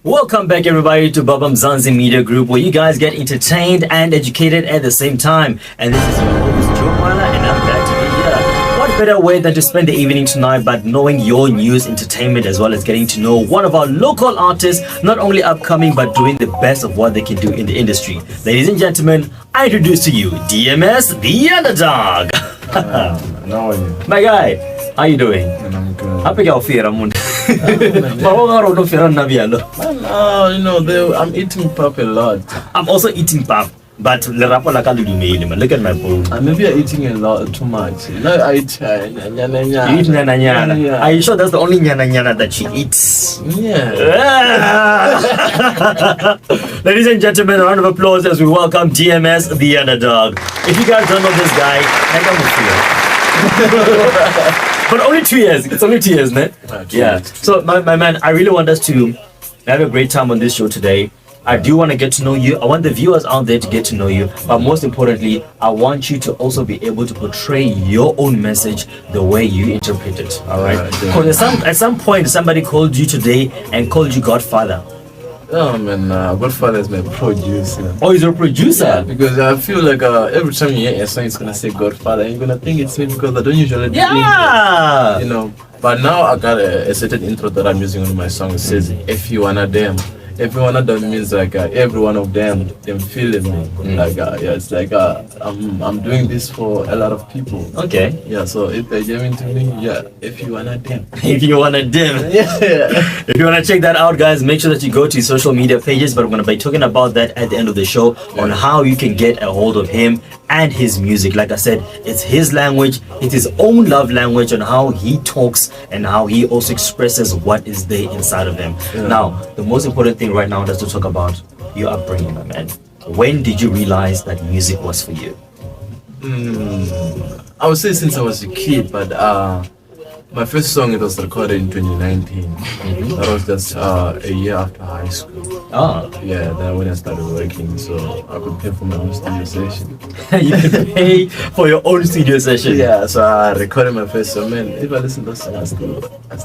Welcome back, everybody, to Baba Mzansi Media Group, where you guys get entertained and educated at the same time. And this is your host, Joe Mala, and I'm glad to be here. What better way than to spend the evening tonight by knowing your news, entertainment, as well as getting to know one of our local artists, not only upcoming, but doing the best of what they can do in the industry. Ladies and gentlemen, I introduce to you DMS, the Underdog. My guy, how you doing? I'm good. Happy you feel, Ramon. I'm eating pap a lot. I'm also eating pap, but look at my bowl. Maybe I'm eating a lot too much. No, I eat nyana. You eat nyana nyana. Yeah. Are you sure that's the only nyana nyana that she eats? Yeah. Ladies and gentlemen, a round of applause as we welcome DMS, the Underdog. If you guys don't know this guy, hang on with you. But only 2 years. It's only 2 years, ne? Yeah. So, my man, I really want us to have a great time on this show today. I do want to get to know you. I want the viewers out there to get to know you. But most importantly, I want you to also be able to portray your own message the way you interpret it. All right? Because at some point, somebody called you today and called you Godfather. Oh man, Godfather is my producer. Oh, he's a producer? Yeah, because I feel like every time you hear a song, it's gonna say Godfather, and you're gonna think it's me because I don't usually think it, you know. But now I got a certain intro that I'm using on my song. It says, "If you wanna them." Every one of them means like every one of them feeling me. Like it's like I'm doing this for a lot of people. Okay. Yeah. So if they jam into me, yeah. If you wanna them. If you wanna dim. Yeah. If you wanna check that out, guys, make sure that you go to his social media pages. But we're gonna be talking about that at the end of the show on how you can get a hold of him and his music. Like I said, it's his language, it's his own love language, on how he talks and how he also expresses what is there inside of him. Now, the most important thing right now is to talk about your upbringing, my man. When did you realize that music was for you? I would say since I was a kid, but my first song, it was recorded in 2019. That was just a year after high school. Oh. Yeah, then when I started working, so I could pay for my own studio session. You could pay for your own studio session? Yeah, so I recorded my first song. Man, if I listen to that song, I still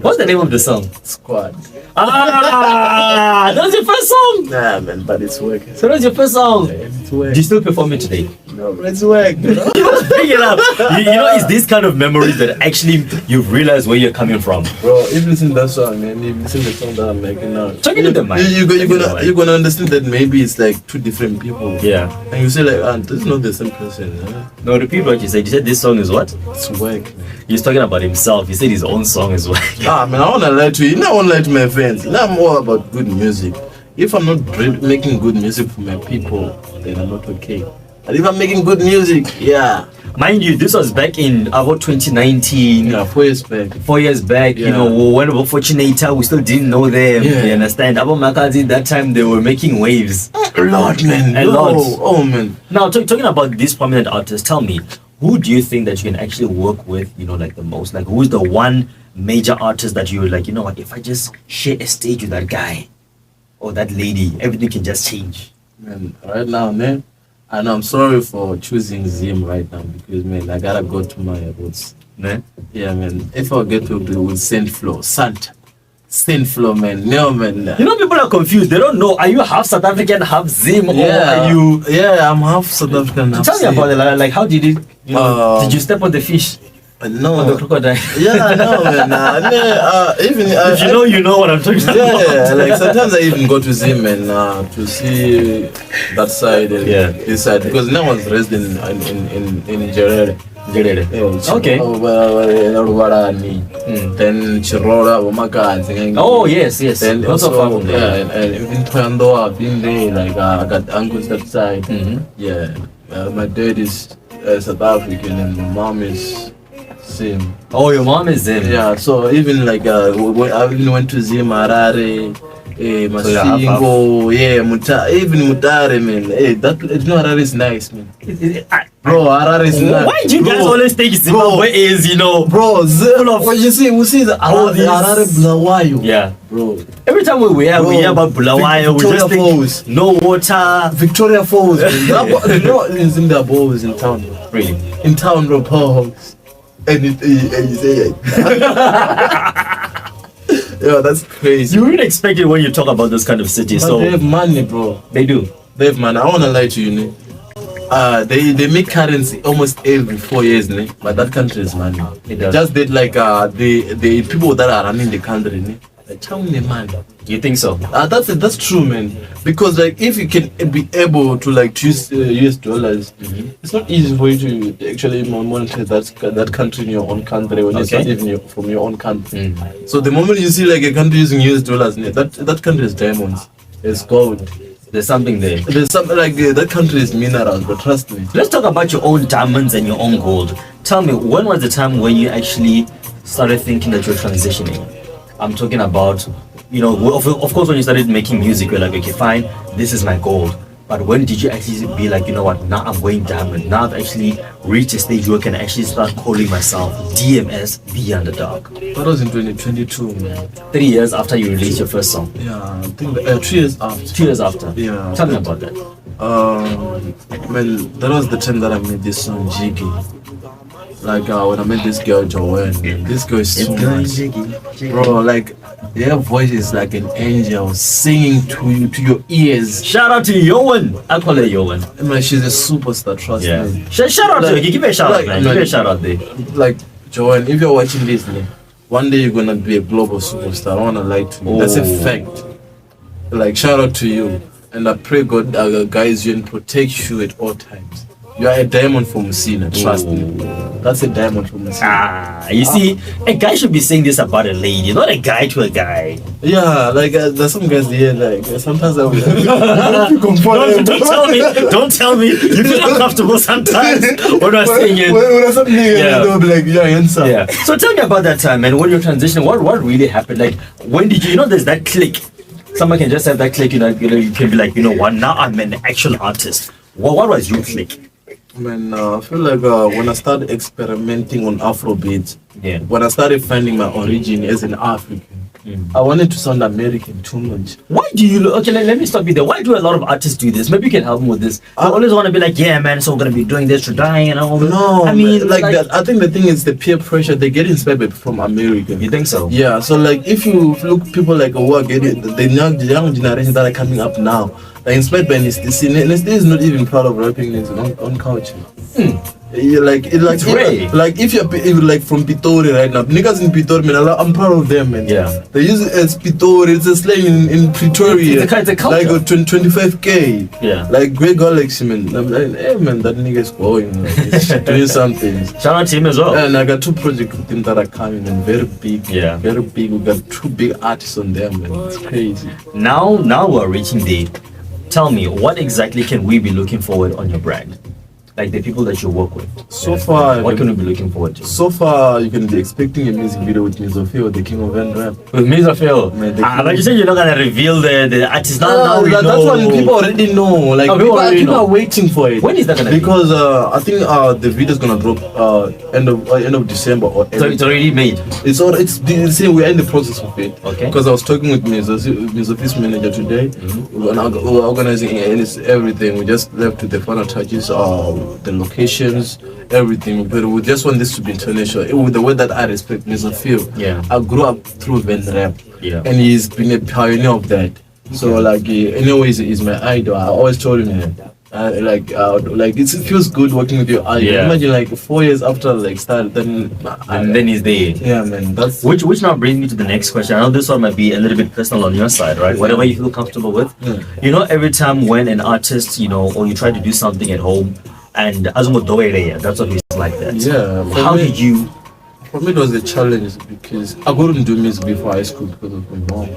What's the name of the song? Squad. Ah, that was your first song? Nah, man, but it's working. So that's your first song? Yeah, it's Do working. you still perform it today? No, it's working. Bring it up. You know, it's these kind of memories that actually you've realized where you're coming from. Bro, if you listen to that song, man, if you listen to the song that I'm making now, Check it in the mic. you're gonna understand that maybe it's like two different people. Yeah. And you say like, this is not the same person. Huh? No, repeat what you said. You said this song is what? It's work. He's talking about himself. He said his own song is what? Man, I wanna lie to you. I wanna lie to my friends. Now I'm all about good music. If I'm not making good music for my people, then I'm not okay. But if I'm making good music, yeah. Mind you, this was back in about 2019. Yeah, 4 years back. 4 years back, you know, when we were Fortunator, we still didn't know them. Yeah. You understand? Abu Makazi, that time they were making waves. A lot, man. A lot. Oh, man. Now, talking about these prominent artists, tell me, who do you think that you can actually work with, you know, like the most? Like, who's the one major artist that you're like, you know what, if I just share a stage with that guy or that lady, everything can just change? Man, right now, man, and I'm sorry for choosing Zim right now because, man, I gotta go to my roots. Ne? Yeah, man. If I get to do with Saint Flo, man. No, man. You know, people are confused. They don't know. Are you half South African, half Zim, or are you? Yeah, I'm half South African. Half Tell me about it. Like, how did it? You know, did you step on the fish? No. On the crocodile? Yeah, no, man. Even if you know, you know what I'm talking about. Yeah, like sometimes I even go to Zim and to see that side and this side because now I was raised in Jerere. Okay. Then Chirora, Wamaka. Oh yes. Then also, and even Pando, I've been there. Like I got uncles that side. Yeah, my dad is South African and my mom is Zim. Oh, your mom is Zim. Yeah, so even like I even went to Zim, Harare, Masingo, even Mutare, man. Hey, that Harare is nice, man. Bro, Harare is nice. Why do you guys always think Zimbabwe is, you know? Bro, what you see, we see the Harare Bulawayo. Yeah. Bro. Every time we hear about Bulawayo, we just think Falls. No water. Victoria Falls. You know, in Zimbabwe is in town. Really? In town, bro, and you say it. Yeah, that's crazy. You wouldn't expect it when you talk about this kind of city. But So they have money, bro. they do. They have money. I wanna lie to you, ne? They make currency almost every 4 years, ne? But that country is money. It does. Just that like the people that are running the country, ne? Like telling the money. You think so? That's true, man. Because like if you can be able to like choose US dollars, it's not easy for you to actually monetize that country in your own country when it's Okay. not even from your own country. So the moment you see like a country using US dollars, ne, that country is diamonds, it's gold. There's something there. There's something like that country is minerals, but trust me. Let's talk about your own diamonds and your own gold. Tell me, when was the time when you actually started thinking that you're transitioning? I'm talking about, you know, of course, when you started making music, you're like, okay, fine, this is my gold. But when did you actually be like, you know what, now I'm going diamond. Now I've actually reached a stage where I can actually start calling myself DMS, The Underdog. That was in 2022, man. 3 years after you released your first song. Yeah, I think 2 years after. 2 years after. Yeah. Tell me about that. Man, that was the time that I made this song, Jiggy. Like when I met this girl, Joanne, man, this girl is so nice. Bro, like, their voice is like an angel singing to your ears. Shout out to Yowen. I call her Yowen. Man, she's a superstar, trust me. Shout out to her. Like- Give me a shout out, like, man. Give me a shout out there. Like, Joanne, if you're watching this, man, one day you're gonna be a global superstar. I don't wanna lie to you. That's a Oh. fact. Like, shout out to you. And I pray God guides you and protects you at all times. You are a diamond from Messina, trust me. That's a diamond from Messina. Ah, you see, a guy should be saying this about a lady, not a guy to a guy. Yeah, like there's some guys here, like sometimes I will. Don't tell me. You feel uncomfortable sometimes when I'm saying it. When something Yeah. they'll be like, yeah, answer. Yeah. So tell me about that time, man. When you're transitioning, what really happened? Like, when did you know there's that click? Someone can just have that click, you know, you can be like, you know what, now I'm an actual artist. What was your click? Man, I feel like when I started experimenting on Afrobeat, Yeah. when I started finding my origin as an African, I wanted to sound American too much. Why do you okay? Let me stop you there. Why do a lot of artists do this? Maybe you can help me with this. They always want to be like, yeah, man, so we're gonna be doing this to die and all. No, I mean, like that. I think the thing is the peer pressure. They get inspired from America. You think so? Yeah. So like, if you look people like who are getting the young generation that are coming up now, they're inspired by Nesty. Nesty is not even proud of rapping his own culture. Yeah, like It's rare. like if you're like from Pitori right now, niggas in Pitori, man, I'm proud of them, man. Yeah. They use it as Pitori. It's a slang in Pretoria. It's a culture. Like 25k. Yeah. Like Greg Galaxy, man. I'm like, hey man, that nigga's going, like, he's doing something. Shout out to him as well. And I got 2 projects with him that are coming, and very big. Yeah. Very big. We got 2 big artists on there, man. It's crazy. Now we're reaching the. Tell me, what exactly can we be looking forward on your brand? Like the people that you work with. So far, What can we be looking forward to? So far, you can be expecting a music video with Mizofio, the king of rap. With Mizafil. Man, they But you said you're not gonna reveal the artist now. We that's know. what people already know. Like Oh, people already people know. are waiting for it. When is that gonna be? Because I think the video is gonna drop end of December or So it's already made. it's the same. We're in the process of it. Okay. Because I was talking with Mizofi's manager today. We're organizing and it's everything. We just left with the final touches, the locations, everything. But we just want this to be international. With the way that I respect Mizofio. Yeah. I grew up through Ben Rap. Yeah. And he's been a pioneer of that. So like, anyways, he's my idol. I always told him, like it feels good working with your idol. Yeah. Imagine like 4 years after like started, then And then he's there. yeah, man, that's Which now brings me to the next question. I know this one might be a little bit personal on your side, right? Whatever you feel comfortable with. Yeah. You know, every time when an artist, you know, or you try to do something at home, and Azumo Doereya, that's what he's like that. Yeah, for How me- did you? For me, it was a challenge because I couldn't do music before high school because of my mom.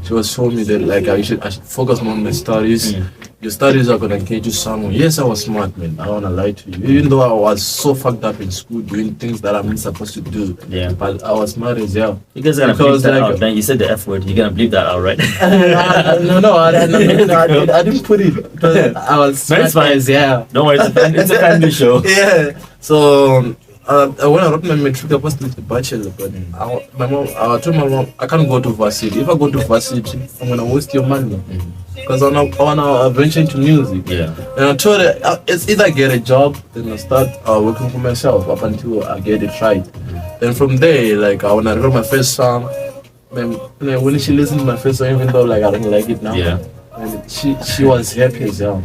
She was showing me that like I should focus more on my studies. Your studies are gonna get you somewhere. Yes, I was smart, man. I don't wanna lie to you. Even though I was so fucked up in school doing things that I'm not supposed to do. Yeah. But I was smart as hell. You guys gonna bleep Because, that like- out, man. You said the F word. You're gonna bleep that out, right? I didn't put it. Because I was No, it's smart fine. as hell. Don't worry, it's a family show. Yeah. So when I wrote my matric, I was with the bachelor, but I told my mom I can't go to varsity. If I go to varsity, I'm gonna waste your money because I wanna venture into music. Yeah. And I told her it's either I get a job, then I start working for myself up until I get it right. Then from there, like when I wrote my first song, when she listened to my first song, even though like I don't like it now, and she was happy as hell.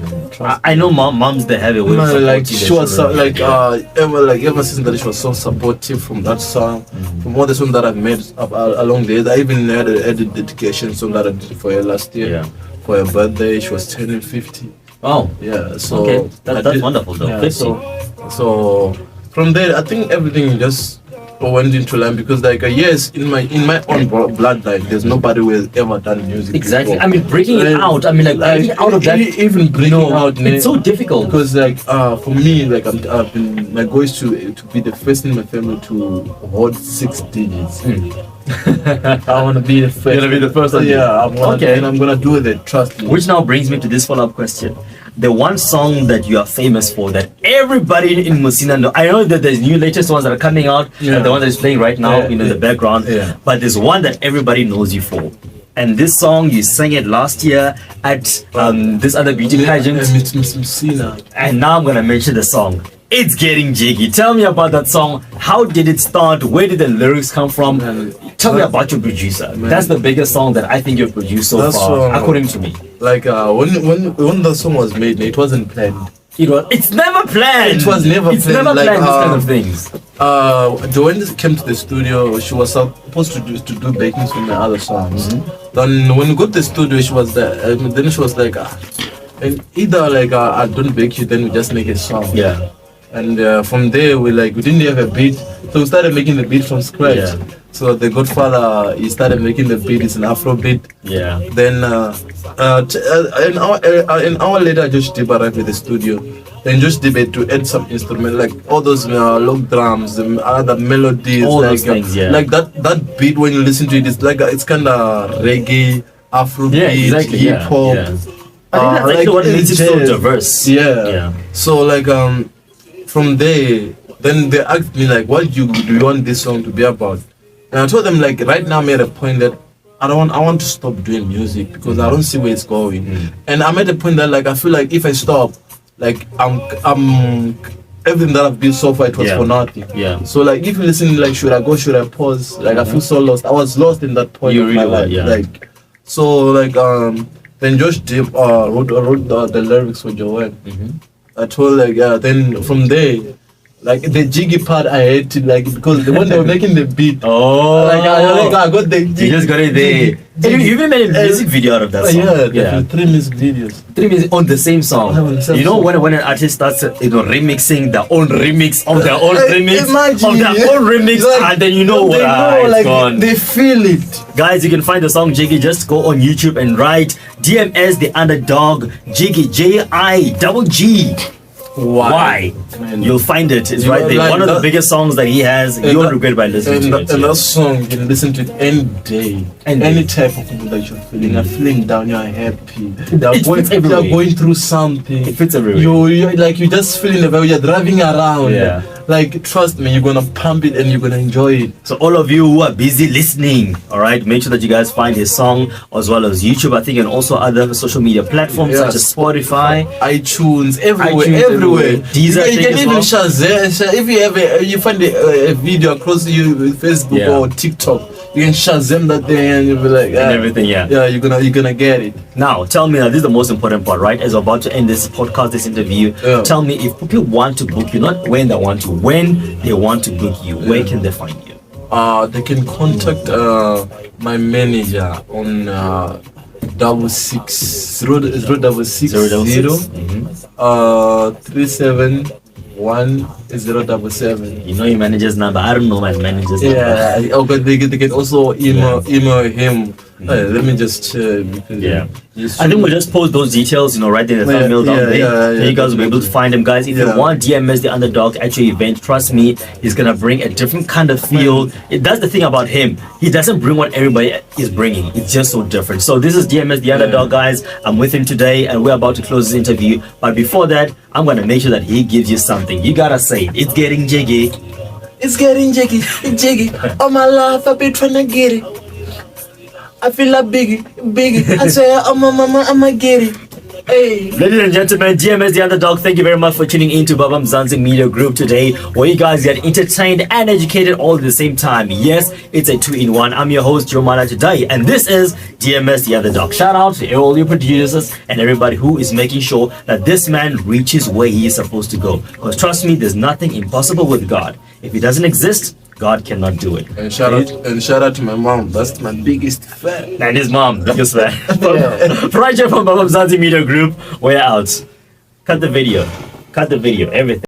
I know moms they have a way of like she was children. ever since that she was so supportive from that song, from all the songs that I've made along the years. I even had a dedication song that I did for her last year for her birthday. She was turning 50. Oh yeah, so okay. That's wonderful though. Yeah, so from there I think everything just went into line, because like yes, in my own bloodline there's nobody who has ever done music exactly before. I mean breaking it out, I mean like breaking out of that, even breaking out, it's so difficult because like for me, like I've been, my goal is to be the first in my family to hold 6 digits. I want to be the first. You're gonna be the first one. Yeah, and I'm gonna do it, trust me. Which now brings me to this follow-up question. The one song that you are famous for, that everybody in Musina know. I know that there's new latest ones that are coming out, and the one that is playing right now in the background. But there's one that everybody knows you for. And this song, you sang it last year at this other beauty pageant. And now I'm gonna mention the song. It's Getting Jiggy. Tell me about that song. How did it start? Where did the lyrics come from? Tell me about your producer. That's the biggest song that I think you've produced so far, according to me. Like when the song was made, it wasn't planned. It's never planned. It was never it's planned. Never like, planned, this kind of things. When this came to the studio, she was supposed to do backings for my other songs. Then when we got to the studio, she was there. Then she was like, and either like I don't bake you, then we just make a song. Yeah. And from there we didn't have a beat, so we started making the beat from scratch. So the Godfather, he started making the beat. It's an Afro beat. Yeah. Then an hour later, Josh Dib arrived at the studio. Then Josh Dib had to add some instrument, like all those log drums, the other melodies, all those things. Like that beat, when you listen to it, it's like it's kind of reggae, Afro beat, hip hop. I think that's actually what makes it so diverse. Yeah. So like from there, then they asked me like, what do you want this song to be about? And I told them like, right now I'm at a point that I want to stop doing music, because I don't see where it's going. And I'm at a point that like I feel like if I stop, like I'm everything that I've built so far, it was for nothing. Yeah. So like if you listen, like should I go, should I pause? Like I feel so lost. I was lost in that point of my life. Like so like then Josh Dib wrote the lyrics for Joanne. I told like then from there, like the jiggy part I hated, like because when they were making the beat, I got the jiggy. You just got it there. And you even made a music video out of that song. Yeah, 3 music videos. 3 music on the same song. You know when an artist starts remixing their own remix of their own remix of their own remix, and then it's gone. They feel it. Guys, you can find the song Jiggy. Just go on YouTube and write DMS the Underdog Jiggy, JIGG. Why? You'll find it. It's right there. Like one of the biggest songs that he has. You won't regret by listening to it. And that song, you can listen to it any day. Any type of mood that you're feeling. You're feeling down, you're happy. You're going through something. It fits everywhere. You just feeling the vibe. You're driving around. Like, trust me, you're gonna pump it and you're gonna enjoy it. So all of you who are busy listening, all right, make sure that you guys find his song as well as YouTube, I think, and also other social media platforms such as Spotify, iTunes, everywhere. These you can even Shazam. If you find a video across Facebook or TikTok, you can Shazam that thing and you'll be like, and everything. You're gonna get it. Now, tell me, this is the most important part, right? As we're about to end this podcast, this interview, tell me, if people want to book you, not when they want to, when they want to book you, where can they find you? They can contact my manager on 371 You know your manager's number. I don't know my manager's number. Yeah, but they can also email him. Let me just I think we'll just post those details, right there in the thumbnail down there. You guys will be able to find them, guys. If you want DMS the Underdog at your event, trust me, he's gonna bring a different kind of feel. That's the thing about him. He doesn't bring what everybody is bringing. It's just so different. So this is DMS the Underdog, guys. I'm with him today, and we're about to close this interview. But before that, I'm gonna make sure that he gives you something. You gotta say it. It's getting jiggy. It's getting jiggy. It's jiggy. All my life I've been trying to get it. I feel like biggie. I say, oh my mama, I'ma get it. Hey. Ladies and gentlemen, GMS The Underdog, thank you very much for tuning in to Babam Zanzi Media Group today, where you guys get entertained and educated all at the same time. Yes, it's a 2-in-1. I'm your host, Jomana today, and this is GMS The Underdog. Shout out to all your producers and everybody who is making sure that this man reaches where he is supposed to go. Because trust me, there's nothing impossible with God. If he doesn't exist, God cannot do it. And shout out to my mom. That's my biggest fan. And his mom, biggest fan. Yeah. Right here from Babam Zanzi Media Group, we're out. Cut the video, everything.